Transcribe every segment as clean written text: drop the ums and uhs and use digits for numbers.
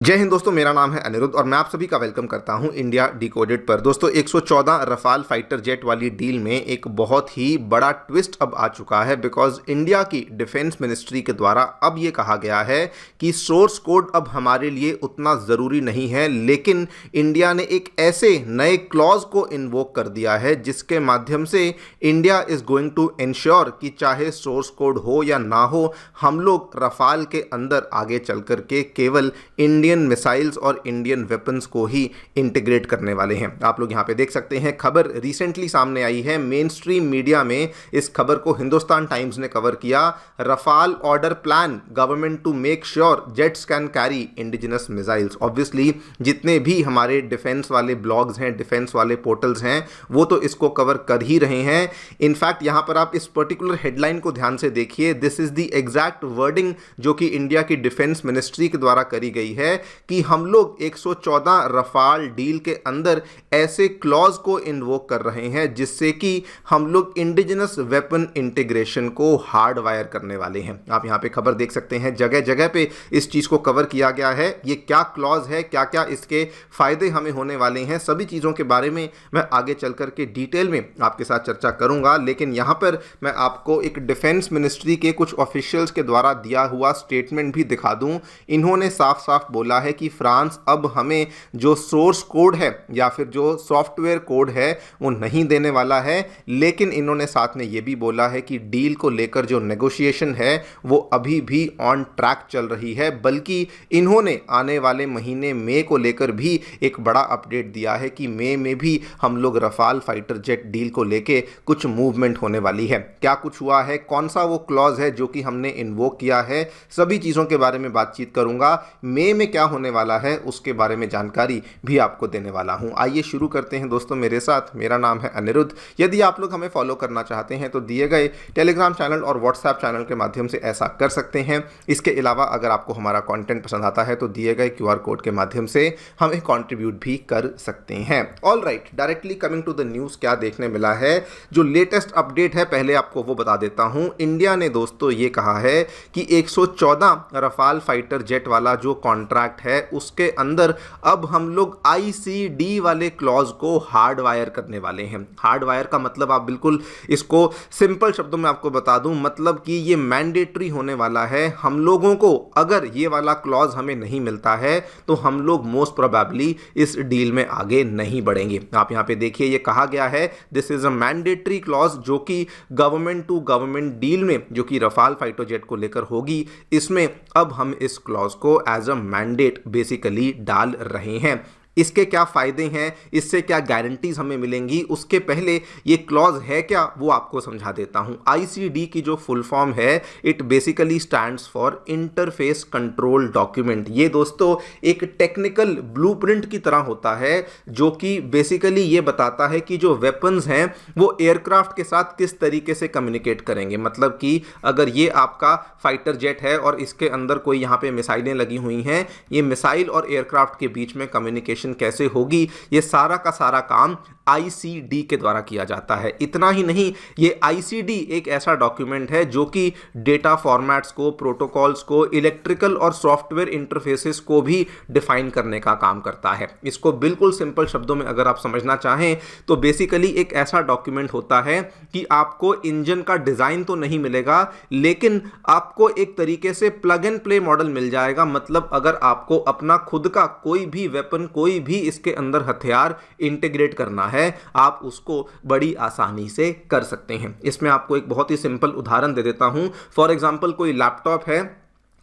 जय हिंद दोस्तों, मेरा नाम है अनिरुद्ध और मैं आप सभी का वेलकम करता हूं इंडिया डिकोडेड पर। दोस्तों 114 रफाल फाइटर जेट वाली डील में एक बहुत ही बड़ा ट्विस्ट अब आ चुका है, बिकॉज इंडिया की डिफेंस मिनिस्ट्री के द्वारा अब ये कहा गया है कि सोर्स कोड अब हमारे लिए उतना ज़रूरी नहीं है, लेकिन इंडिया ने एक ऐसे नए क्लॉज को इन्वोक कर दिया है जिसके माध्यम से India is going to ensure कि चाहे सोर्स कोड हो या ना हो, हम लोग रफाल के अंदर आगे चल कर के केवल इंडियन मिसाइल्स और इंडियन वेपन्स को ही इंटीग्रेट करने वाले हैं। आप लोग यहां पे देख सकते हैं, खबर रिसेंटली सामने आई है, मेन स्ट्रीम मीडिया में इस खबर को हिंदुस्तान टाइम्स ने कवर किया। Rafale order plan government to make sure jets can carry indigenous missiles. Obviously जितने भी हमारे डिफेंस वाले ब्लॉग्स हैं, डिफेंस वाले पोर्टल्स हैं, वो तो इसको कवर कर ही रहे हैं। इनफैक्ट यहां पर आप इस पर्टिकुलर हेडलाइन को ध्यान से देखिए, this is the exact wording जो कि इंडिया की डिफेंस मिनिस्ट्री के द्वारा करी गई है कि हम लोग 114 रफाल डील के अंदर ऐसे क्लॉज को इन्वोक कर रहे हैं जिससे कि हम लोग इंडिजिनस वेपन इंटीग्रेशन को हार्ड वायर करने वाले हैं। आप यहां पे खबर देख सकते हैं, जगह जगह पे इस चीज को कवर किया गया है। ये क्या क्लॉज है, क्या क्या इसके फायदे हमें होने वाले हैं, सभी चीजों के बारे में मैं आगे चल करके डिटेल में आपके साथ चर्चा करूंगा। लेकिन यहां पर मैं आपको एक डिफेंस मिनिस्ट्री के कुछ ऑफिशियल्स के द्वारा दिया हुआ स्टेटमेंट भी दिखा दूं। इन्होंने साफ साफ बोला है कि फ्रांस अब हमें जो सोर्स कोड है या फिर जो सॉफ्टवेयर कोड है वो नहीं देने वाला है, लेकिन इन्होंने साथ में ये भी बोला है कि डील को लेकर जो नेगोशिएशन है वो अभी भी ऑन ट्रैक चल रही है। बल्कि इन्होंने आने वाले महीने मई को लेकर भी एक बड़ा अपडेट दिया है कि मई में भी हम लोग रफाल फाइटर जेट डील को लेकर कुछ मूवमेंट होने वाली है। क्या कुछ हुआ है, कौन सा वो क्लॉज है जो कि हमने इन्वोक किया है, सभी चीज़ों के बारे में बातचीत करूंगा। मई में क्या होने वाला है उसके बारे में जानकारी भी आपको देने वाला हूं। आइए शुरू करते हैं दोस्तों मेरे साथ। मेरा नाम है अनिरुद्ध। यदि आप लोग हमें फॉलो करना चाहते हैं तो दिए गए टेलीग्राम चैनल और व्हाट्सएप चैनल के माध्यम से ऐसा कर सकते हैं। इसके अलावा अगर आपको हमारा कंटेंट पसंद आता है तो दिए गए QR कोड के माध्यम से हमें कंट्रीब्यूट भी कर सकते हैं। All right, directly coming to the news, क्या देखने मिला है, जो लेटेस्ट अपडेट है पहले आपको वो बता देता हूं। इंडिया ने दोस्तों ये कहा है कि 114 रफाल फाइटर जेट वाला जो कॉन्ट्रैक्ट है उसके अंदर अब हम लोग ICD वाले क्लॉज को हार्ड वायर करने वाले हैं। हार्ड वायर का मतलब आप बिल्कुल इसको सिंपल शब्दों में आपको बता दूं, मतलब कि ये मैंडेटरी होने वाला है। हम लोगों को अगर ये वाला क्लॉज हमें नहीं मिलता है तो हम लोग मोस्ट प्रोबेबली इस डील में आगे नहीं बढ़ेंगे। आप यहां पे देखिए, ये कहा गया है this is a mandatory clause जो कि गवर्नमेंट टू गवर्नमेंट डील में जो कि रफाल फाइटर जेट को लेकर होगी, इसमें अब हम इस क्लॉज को एज अ मैंडेट बेसिकली डाल रहे हैं। इसके क्या फायदे हैं, इससे क्या गारंटीज हमें मिलेंगी, उसके पहले ये क्लॉज है क्या वो आपको समझा देता हूं। ICD की जो फुल फॉर्म है, it basically stands for interface control document. ये दोस्तों एक टेक्निकल ब्लूप्रिंट की तरह होता है जो कि बेसिकली ये बताता है कि जो वेपन्स हैं वो एयरक्राफ्ट के साथ किस तरीके से कम्युनिकेट करेंगे। मतलब कि अगर ये आपका फाइटर जेट है और इसके अंदर कोई यहाँ पे मिसाइलें लगी हुई हैं, ये मिसाइल और एयरक्राफ्ट के बीच में कम्युनिकेशन कैसे होगी, ये सारा का सारा काम ICD के द्वारा किया जाता है। इतना ही नहीं, ये ICD एक ऐसा डॉक्यूमेंट है जो कि डेटा फॉर्मेट्स को, प्रोटोकॉल्स को, इलेक्ट्रिकल और सॉफ्टवेयर इंटरफेसेस को भी डिफाइन करने का काम करता है। इसको बिल्कुल सिंपल शब्दों में अगर आप समझना चाहें तो बेसिकली एक ऐसा डॉक्यूमेंट होता है कि आपको इंजन का डिजाइन तो नहीं मिलेगा, लेकिन आपको एक तरीके से प्लग एंड प्ले मॉडल मिल जाएगा। मतलब अगर आपको अपना खुद का कोई भी वेपन, कोई भी इसके अंदर हथियार इंटीग्रेट करना है, आप उसको बड़ी आसानी से कर सकते हैं। इसमें आपको एक बहुत ही सिंपल उदाहरण दे देता हूं। फॉर एग्जांपल कोई लैपटॉप है,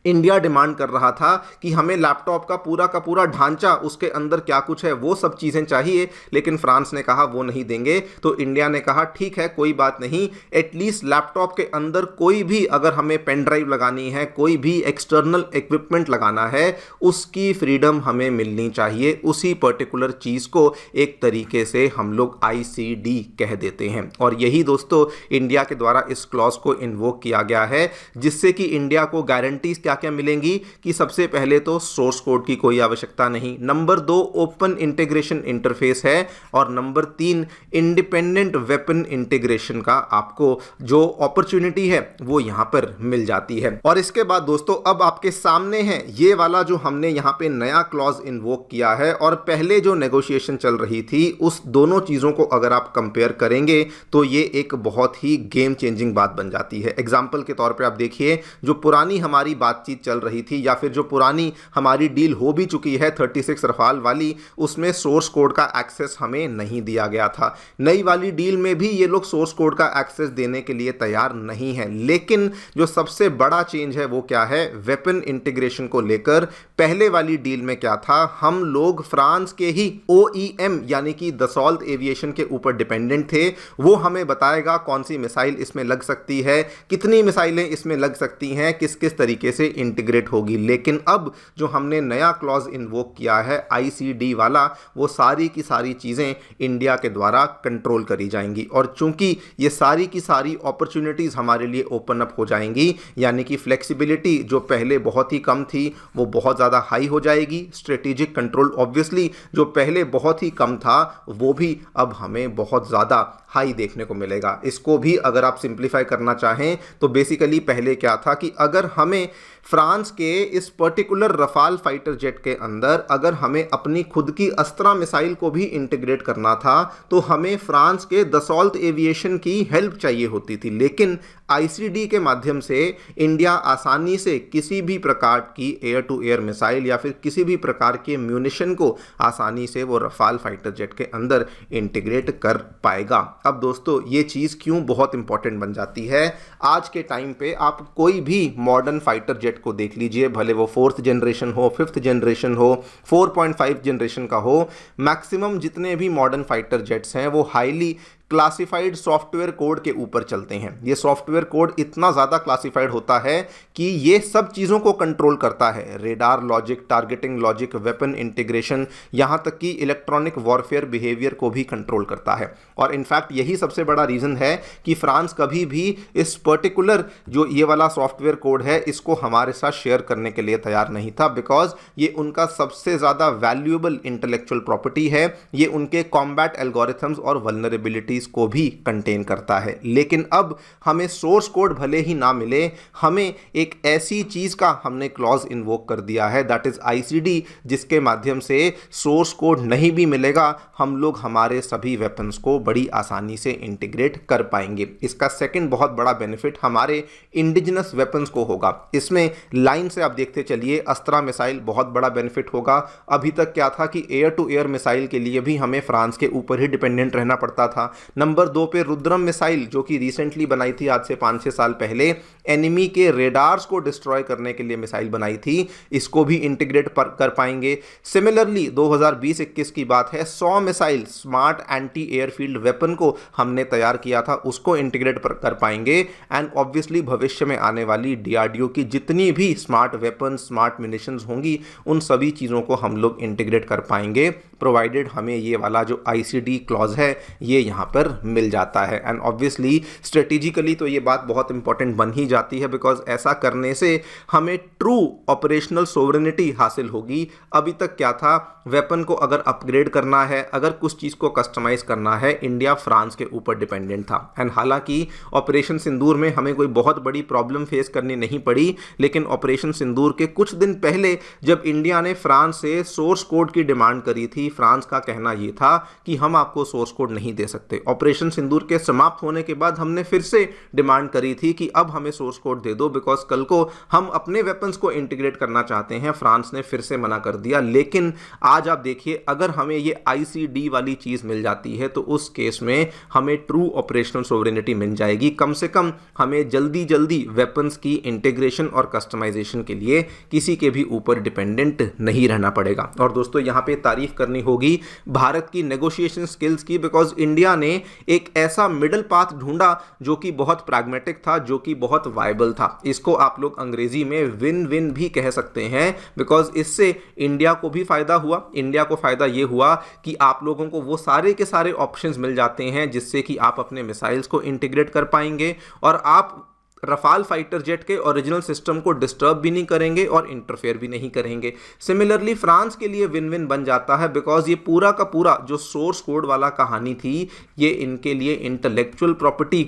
इंडिया डिमांड कर रहा था कि हमें लैपटॉप का पूरा ढांचा, उसके अंदर क्या कुछ है वो सब चीज़ें चाहिए, लेकिन फ्रांस ने कहा वो नहीं देंगे। तो इंडिया ने कहा ठीक है, कोई बात नहीं, एटलीस्ट लैपटॉप के अंदर कोई भी अगर हमें पेन ड्राइव लगानी है, कोई भी एक्सटर्नल इक्विपमेंट लगाना है, उसकी फ्रीडम हमें मिलनी चाहिए। उसी पर्टिकुलर चीज़ को एक तरीके से हम लोग ICD कह देते हैं। और यही दोस्तों इंडिया के द्वारा इस क्लॉज को इन्वोक किया गया है, जिससे कि इंडिया को गारंटीज क्या क्या क्या मिलेंगी कि सबसे पहले तो सोर्स कोड की कोई आवश्यकता नहीं, नंबर 2 ओपन इंटीग्रेशन इंटरफेस है, और नंबर 3 इंडिपेंडेंट वेपन इंटीग्रेशन का आपको जो अपॉर्चुनिटी है वो यहां पर मिल जाती है। और इसके बाद दोस्तों अब आपके सामने है ये वाला जो हमने यहां पे नया क्लॉज इन्वोक किया है, और पहले जो नेगोशिएशन चल रही थी उस दोनों चीजों को अगर आप कंपेयर करेंगे तो ये एक बहुत ही गेम चेंजिंग बात बन जाती है। एग्जांपल के तौर पे आप देखिए, जो पुरानी हमारी बातचीत चल रही थी या फिर जो पुरानी हमारी डील हो भी चुकी है 36 रफाल वाली, उसमें सोर्स कोड का एक्सेस हमें नहीं दिया गया था। नई वाली डील में भी ये लोग सोर्स कोड का एक्सेस देने के लिए तैयार नहीं है। लेकिन जो सबसे बड़ा चेंज है वो क्या है, वेपन इंटीग्रेशन को लेकर पहले वाली डील में क्या था, हम लोग फ्रांस के ही OEM यानी कि दसॉल्ट एविएशन के ऊपर डिपेंडेंट थे। वो हमें बताएगा कौन सी मिसाइल इसमें लग सकती है, कितनी मिसाइलें इसमें लग सकती हैं, किस किस तरीके से इंटीग्रेट होगी। लेकिन अब जो हमने नया क्लॉज इन्वोक किया है ICD वाला, वो सारी की सारी चीजें इंडिया के द्वारा कंट्रोल करी जाएंगी, और चूंकि ये सारी की सारी अपॉर्चुनिटीज हमारे लिए ओपन अप हो जाएंगी, यानी कि फ्लेक्सिबिलिटी जो पहले बहुत ही कम थी वो बहुत ज़्यादा हाई हो जाएगी। स्ट्रेटेजिक कंट्रोल ऑब्वियसली जो पहले बहुत ही कम था वो भी अब हमें बहुत ज़्यादा हाई देखने को मिलेगा। इसको भी अगर आप सिंप्लीफाई करना चाहें तो बेसिकली पहले क्या था कि अगर हमें फ्रांस के इस पर्टिकुलर रफाल फाइटर जेट के अंदर अगर हमें अपनी खुद की अस्त्रा मिसाइल को भी इंटीग्रेट करना था तो हमें फ्रांस के दसॉल्ट एविएशन की हेल्प चाहिए होती थी। लेकिन ICD के माध्यम से इंडिया आसानी से किसी भी प्रकार की एयर टू एयर मिसाइल या फिर किसी भी प्रकार के म्यूनिशन को आसानी से वो रफाल फाइटर जेट के अंदर इंटीग्रेट कर पाएगा। अब दोस्तों ये चीज़ क्यों बहुत इंपॉर्टेंट बन जाती है, आज के टाइम पे आप कोई भी मॉडर्न फाइटर जेट को देख लीजिए, भले वो 4th जनरेशन हो, 5th जनरेशन हो, 4.5 जनरेशन का हो, मैक्सिमम जितने भी मॉडर्न फाइटर जेट्स हैं वो हाईली क्लासिफाइड सॉफ्टवेयर कोड के ऊपर चलते हैं। ये सॉफ्टवेयर कोड इतना ज़्यादा क्लासिफाइड होता है कि ये सब चीज़ों को कंट्रोल करता है, radar logic, targeting logic, weapon integration, यहाँ तक कि इलेक्ट्रॉनिक वॉरफेयर बिहेवियर को भी कंट्रोल करता है। और इनफैक्ट यही सबसे बड़ा रीज़न है कि फ्रांस कभी भी इस पर्टिकुलर जो ये वाला सॉफ्टवेयर कोड है इसको हमारे साथ शेयर करने के लिए तैयार नहीं था, बिकॉज ये उनका सबसे ज़्यादा वैल्यूएबल इंटेलेक्चुअल प्रॉपर्टी है। ये उनके कॉम्बैट एल्गोरिथम्स और वल्नरेबिलिटीज को भी कंटेन करता है। लेकिन अब हमें सोर्स कोड भले ही ना मिले, हमें एक ऐसी चीज का हमने क्लॉज इन्वोक कर दिया है, दैट इज ICD, जिसके माध्यम से सोर्स कोड नहीं भी मिलेगा, हम लोग हमारे सभी वेपन्स को बड़ी आसानी से इंटीग्रेट कर पाएंगे। इसका सेकंड बहुत बड़ा बेनिफिट हमारे इंडिजिनस वेपन्स को होगा। इसमें लाइन से आप देखते चलिए, अस्त्रा मिसाइल बहुत बड़ा बेनिफिट होगा। अभी तक क्या था कि एयर टू एयर मिसाइल के लिए भी हमें फ्रांस के ऊपर ही डिपेंडेंट रहना पड़ता था। नंबर 2 पे रुद्रम मिसाइल जो कि रिसेंटली बनाई थी, आज से 5-6 साल पहले, एनिमी के रेडार्स को डिस्ट्रॉय करने के लिए मिसाइल बनाई थी, इसको भी इंटीग्रेट कर पाएंगे। सिमिलरली 2020-21 की बात है, 100 missile smart anti airfield weapon को हमने तैयार किया था, उसको इंटीग्रेट कर पाएंगे। एंड ऑब्वियसली भविष्य में आने वाली DRDO की जितनी भी स्मार्ट वेपन, स्मार्ट म्यूनिशंस होंगी, उन सभी चीज़ों को हम लोग इंटीग्रेट कर पाएंगे, प्रोवाइडेड हमें ये वाला जो ICD क्लॉज है ये यहाँ पर मिल जाता है। एंड ऑब्वियसली स्ट्रेटेजिकली तो ये बात बहुत इंपॉर्टेंट बन ही जाती है, बिकॉज ऐसा करने से हमें ट्रू ऑपरेशनल सोवरेनिटी हासिल होगी। अभी तक क्या था, वेपन को अगर अपग्रेड करना है, अगर कुछ चीज़ को कस्टमाइज करना है, इंडिया फ्रांस के ऊपर डिपेंडेंट था। एंड हालांकि ऑपरेशन सिंदूर में हमें कोई बहुत बड़ी प्रॉब्लम फेस करनी नहीं पड़ी, लेकिन ऑपरेशन सिंदूर के कुछ दिन पहले जब इंडिया ने फ्रांस से सोर्स कोड की डिमांड करी थी, फ्रांस का कहना यह था कि हम आपको सोर्स कोड नहीं दे सकते। ऑपरेशन सिंदूर के समाप्त होने के बाद हमने फिर से डिमांड करी थी कि अब हमें सोर्स कोड दे दो, बिकॉज कल को हम अपने वेपन्स को इंटीग्रेट करना चाहते हैं। फ्रांस ने फिर से मना कर दिया। लेकिन आज आप देखिए, अगर हमें ये ICD वाली चीज मिल जाती है तो उस केस में हमें ट्रू ऑपरेशनल सोवरेनिटी मिल जाएगी। कम से कम हमें जल्दी जल्दी वेपन्स की इंटीग्रेशन और कस्टमाइजेशन के लिए किसी के भी ऊपर डिपेंडेंट नहीं रहना पड़ेगा। और दोस्तों यहाँ पे तारीफ करनी होगी भारत की नेगोशिएशन स्किल्स की, बिकॉज इंडिया ने एक ऐसा मिडल पाथ ढूंढा जो कि बहुत प्रैग्मेटिक था, जो कि बहुत वायबल था। इसको आप लोग अंग्रेजी में विन विन भी कह सकते हैं, बिकॉज इससे इंडिया को भी फायदा हुआ। इंडिया को फायदा ये हुआ कि आप लोगों को वो सारे के सारे ऑप्शंस मिल जाते हैं जिससे कि आप अपने मिसाइल्स को इंटीग्रेट कर पाएंगे, और आप रफाल फाइटर जेट के ओरिजिनल सिस्टम को डिस्टर्ब भी नहीं करेंगे और इंटरफेयर भी नहीं करेंगे। सिमिलरली फ्रांस के लिए विन विन बन जाता है, बिकॉज ये पूरा का पूरा जो सोर्स कोड वाला कहानी थी ये इनके लिए इंटेलेक्चुअल प्रॉपर्टी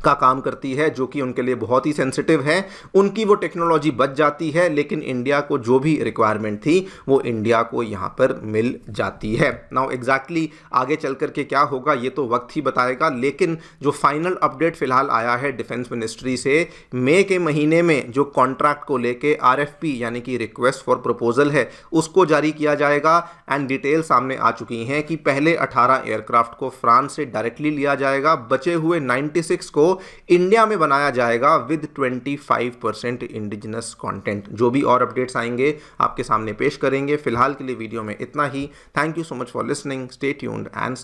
का काम करती है, जो कि उनके लिए बहुत ही सेंसिटिव है। उनकी वो टेक्नोलॉजी बच जाती है, लेकिन इंडिया को जो भी रिक्वायरमेंट थी वो इंडिया को यहाँ पर मिल जाती है। नाउ एग्जैक्टली आगे चल कर के क्या होगा ये तो वक्त ही बताएगा, लेकिन जो फाइनल अपडेट फिलहाल आया है डिफेंस मिनिस्ट्री से, मई के महीने में जो कॉन्ट्रैक्ट को लेके RFP यानी कि रिक्वेस्ट फॉर प्रपोजल है उसको जारी किया जाएगा। एंड डिटेल सामने आ चुकी हैं कि पहले 18 एयरक्राफ्ट को फ्रांस से डायरेक्टली लिया जाएगा, बचे हुए 96 को इंडिया में बनाया जाएगा विद 25% इंडिजिनस कंटेंट। जो भी और अपडेट्स आएंगे आपके सामने पेश करेंगे। फिलहाल के लिए वीडियो में इतना ही। Thank you so much for listening. Stay tuned and